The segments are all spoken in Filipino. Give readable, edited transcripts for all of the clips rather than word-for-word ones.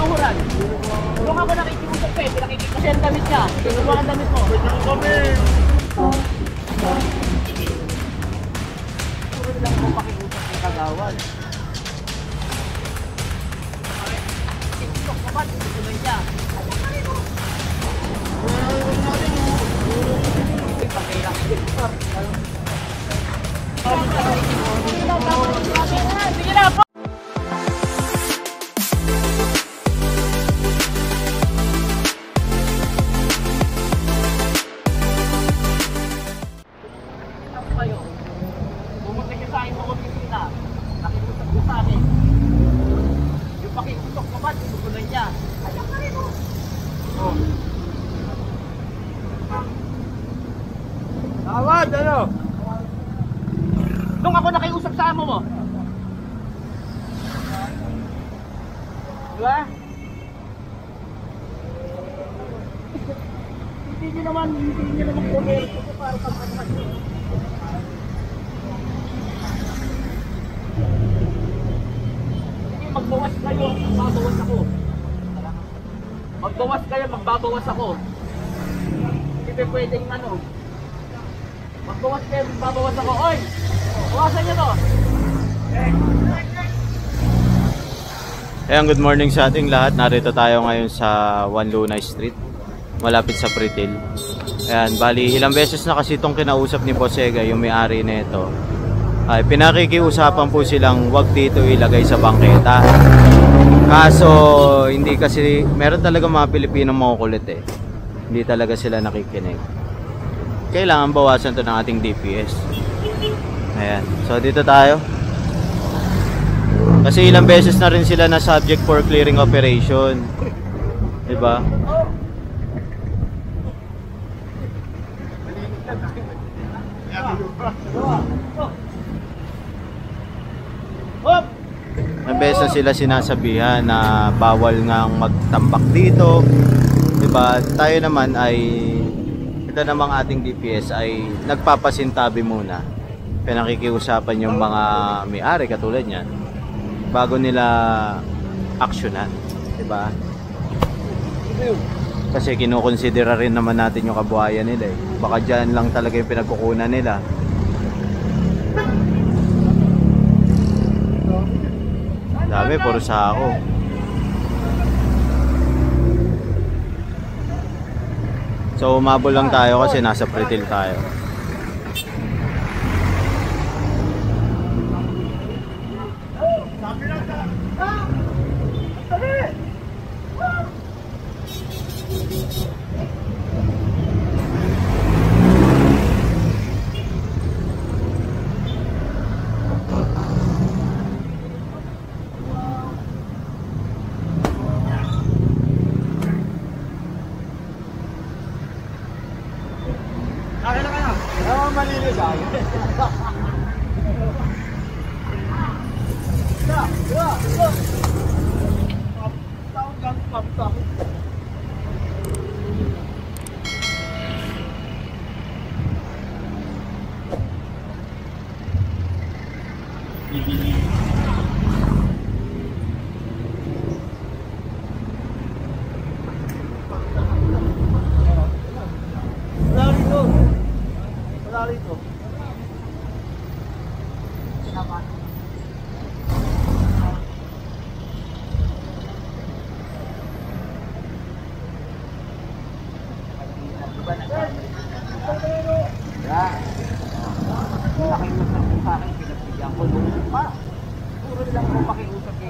kaluhuran. Doon ako nakikiusap ko eh, pinakikita siya ang damit niya. Pinuha ang damit mo. Pwede ko kami. Puro lang mo pakiusap ng kagawan. Tiktok ka ba? Tutuloy niya. Ayaw ka rin mo. Pagkailang tiktok. Sige na po! Tawad, ano? Nung ako nakiusap sa amo mo. Diba? Hindi nyo naman kumero ko para pagkakakas nyo. Sige, magbawas kayo, magbabawas ako. Magbawas kayo, magbabawas ako. Hindi pwedeng ano. Magbawas kayo, magbabawas ako. Oy! Bawasan nyo to! Ayan, good morning sa ating lahat. Narito tayo ngayon sa Juan Lunay Street, malapit sa Pretil. Ayan, bali ilang beses na kasi itong kinausap ni Bossega, yung may-ari na ito. Ay, pinakikiusapan po silang wag dito ilagay sa bangketa. Kaso, hindi kasi, meron talaga mga Pilipinong makukulit eh. Hindi talaga sila nakikinig. Kailangan bawasan to ng ating DPS. Ayan, so dito tayo. Kasi ilang beses na rin sila na subject for clearing operation. Diba? Ilang beses na sila sinasabihan na bawal ngang magtambak dito. Diba? Tayo naman ay, ito namang ating DPS ay nagpapasintabi muna. Pinakikiusapan yung mga may-ari katulad niyan bago nila aksyonan, diba? Kasi kinukonsidera rin naman natin yung kabuhayan nila eh. Baka dyan lang talaga yung pinagkukunan nila. Dami, puro sako. So umabol lang tayo kasi nasa Pretil tayo.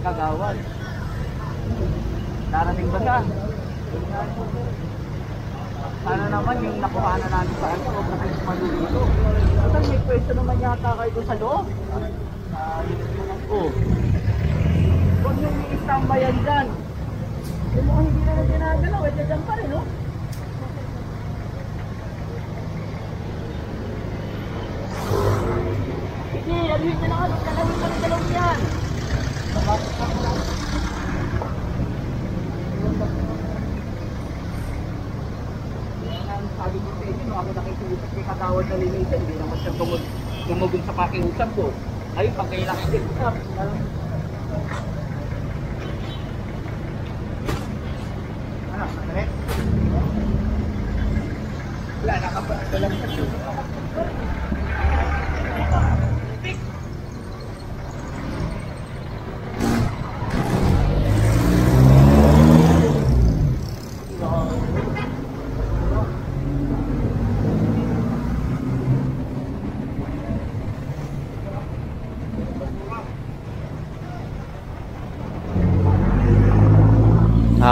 Kagawan. Darating ba siya? Sana naman yung nakuha na namin sa ano, kasi malulito. Kasi may pwesto naman yata kayo doon sa loob. Huwag yung i-stambayan dyan. Yung mukhang hindi na ginagalaw, eh dyan pa rin, no? Sige, aluhin nyo na ka, kalawin ka ng dalaw yan. Sabi ko sa inyo, ako nakikiusap kay Kagawad na linisan, hindi naman siya gumugong sa pakiusap ko. Ay, pag kailangan din.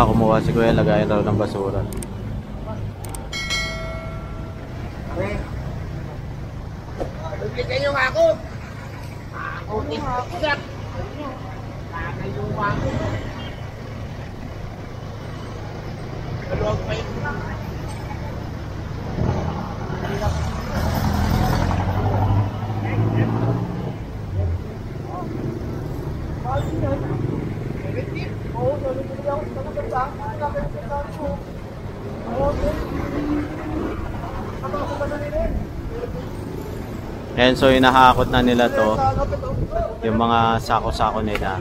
Kumuha si Kuya, lagayan raw ng basura. Bigyan nyo nga ako. Ako, tingsak. Lagay nyo nga ako. Maluwag pa yun. And so hinahakot na nila to, yung mga sako-sako nila.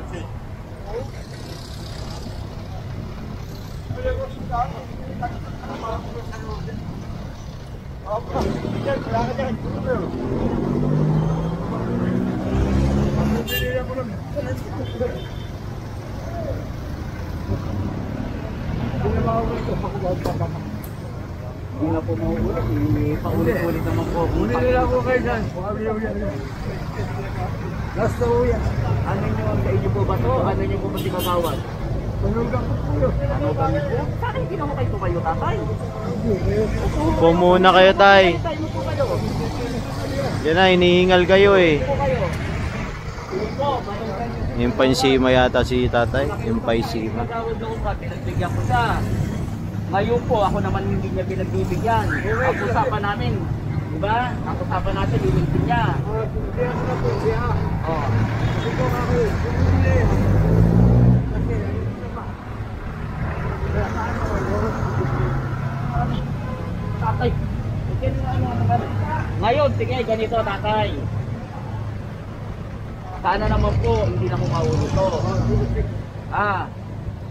Hindi na po mauulit, paulit-ulit naman po. Muna nila po kayo dyan. Last na po yan. Ano nyo ang sa inyo po ba ito? Ano nyo po ba si Kagawad? Manugang po po. Manugang po? Saan hindi naman kayo tumayo, tatay? Upo muna kayo, tay. Yan na, hinihingal kayo eh. Yung pansima yata si tatay. Yung pansima. Kagawad na ko pa, pinagbigyan ko siya. Ngayon po, ako naman hindi niya pinagbibigyan. Ang usapan namin, di ba? Ang usapan natin, ilintin niya. Oh. Tatay, ngayon, sige, ganito tatay. Sana naman po, hindi na mo maulit to.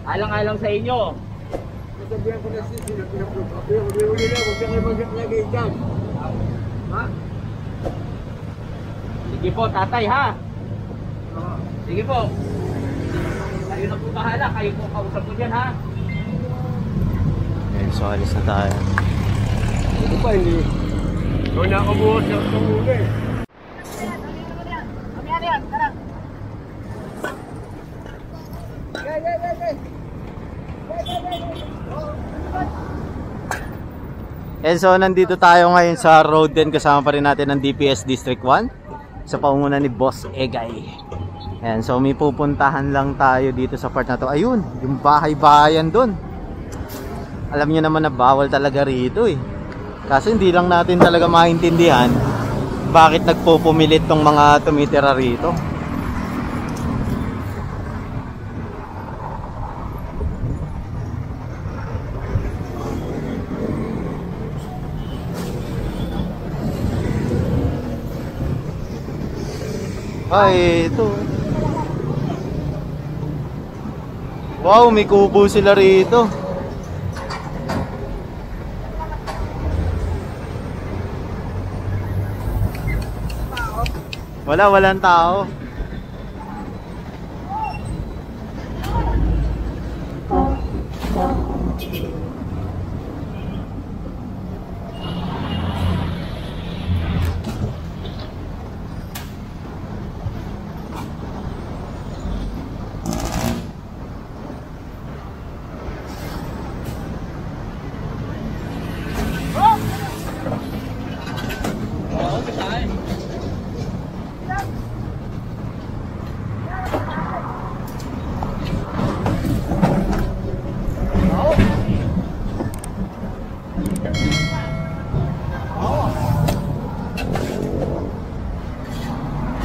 Alang-alang sa inyo. Sabihan ko na siya, uli na, huwag kayo mag-lagay dyan. Ha? Sige po, tatay, ha? Sige po. Kayo na po bahala, kayo po kausap mo dyan, ha? Okay, so alis na tayo. Ito pa, hindi. Doon na ako buhos ng tumuli. Kami yan, tara. And so nandito tayo ngayon sa road 10, kasama pa rin natin ng DPS District 1 sa pangunguna ni Boss Egay. And so may pupuntahan lang tayo dito sa part na to. Ayun, yung bahay-bahayan doon. Alam niyo naman na bawal talaga rito eh. Kasi hindi lang natin talaga maintindihan bakit nagpupumilit tong mga tumitira rito. Ay, ito. Wow, may kubo sila rito. Walang tao.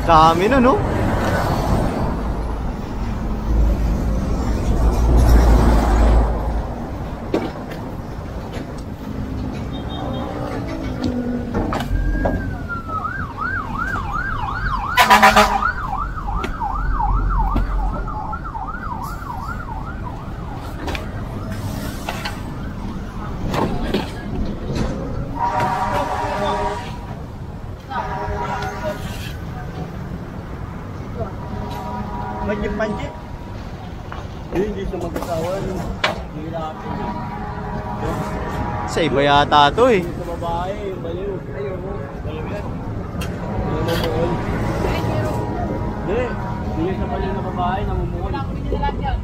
Dami na, no? panjit. Hindi siya mag-asawa. Sa iba yata to eh. Sa babae, baliw. Ayun mo. Baliw yan. Hindi. Hindi siya baliw na babae, namumuhol. Wala ko nila lahat yan.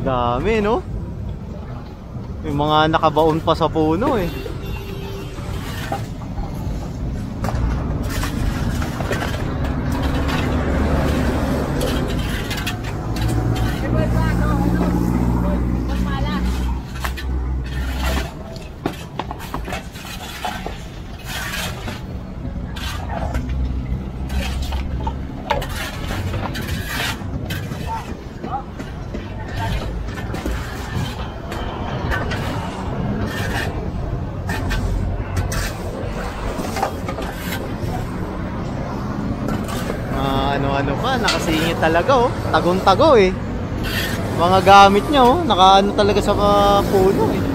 Dami, no? May mga nakabaon pa sa puno eh. Ano pa, nakasingit talaga oh. Tagong-tago eh. Mga gamit niya oh, nakaano talaga sa puno eh.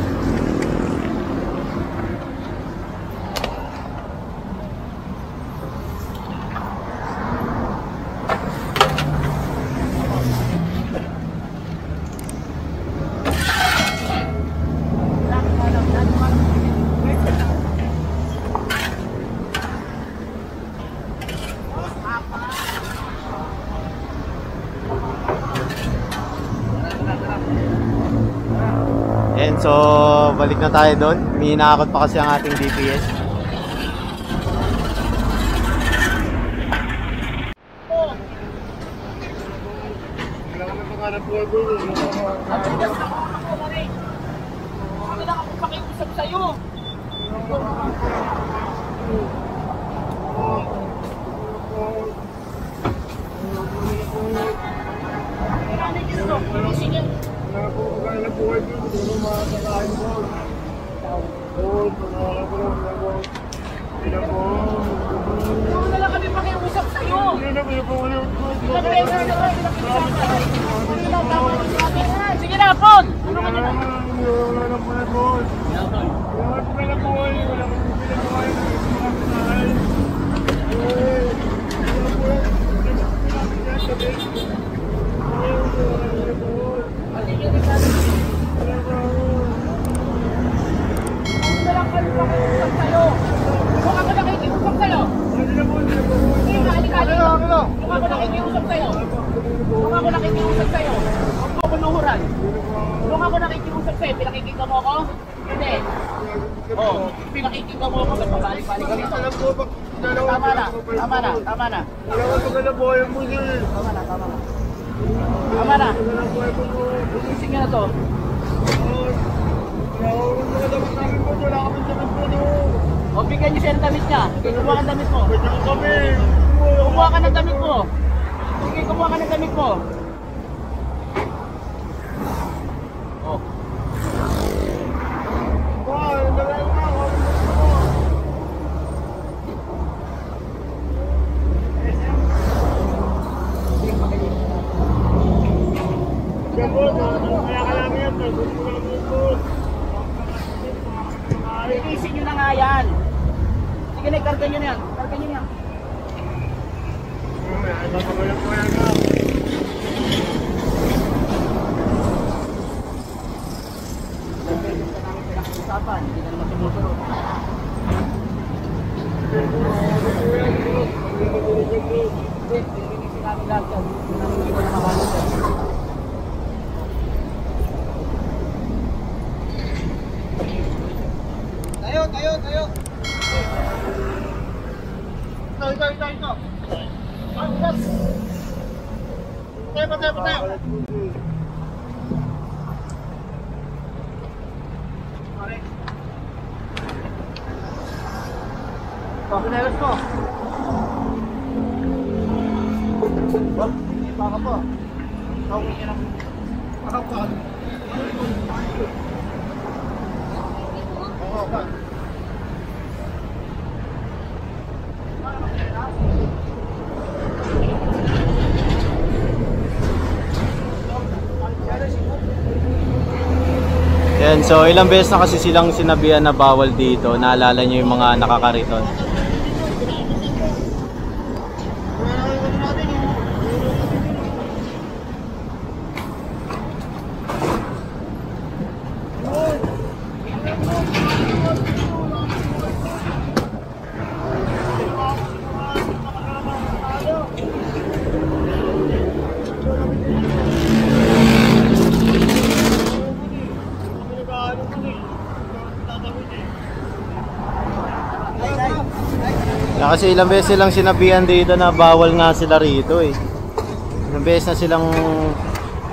And so, balik na tayo doon. May inaakot pa kasi ang ating DPS. Pakiusap sa'yo. Wala lang kami pakiusap sa'yo. Sige na, Paul! Pinakikita mo ako? Hindi. Oo. Pinakikita mo ako. Balik-balik ka dito. Tama na. Tama na. Tama na. Wala ka magalabuhayan mo din. Tama na. Tama na. Tama na. Ulisin nga na to. Wala kami damit mo doon. O, bigyan niyo siya ng damit niya. Sige, kumuha ka ng damit mo. Pwede mo kami. Kumuha ka ng damit mo. Sige, kumuha ka ng damit mo. Oh. Releasing nyo na nga yan. Sige na, karga nyo na yan. Karga nyo na yan. Hindi ka naman sumusunod. Releasing namin lahat yan. Hindi ko na makalit yan. Tayo! Ito! Tayo! Pagkinelos mo! Wag, hindi pa ka po. Tawag niya ng pakapal. Oo ka. Yan, so ilang beses na kasi silang sinabihan na bawal dito. Naalala nyo yung mga nakakariton. Kaya kasi ilang beses silang sinabihan dito na bawal nga sila rito eh. Ilang beses na silang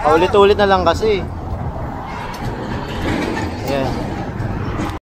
paulit-ulit na lang kasi.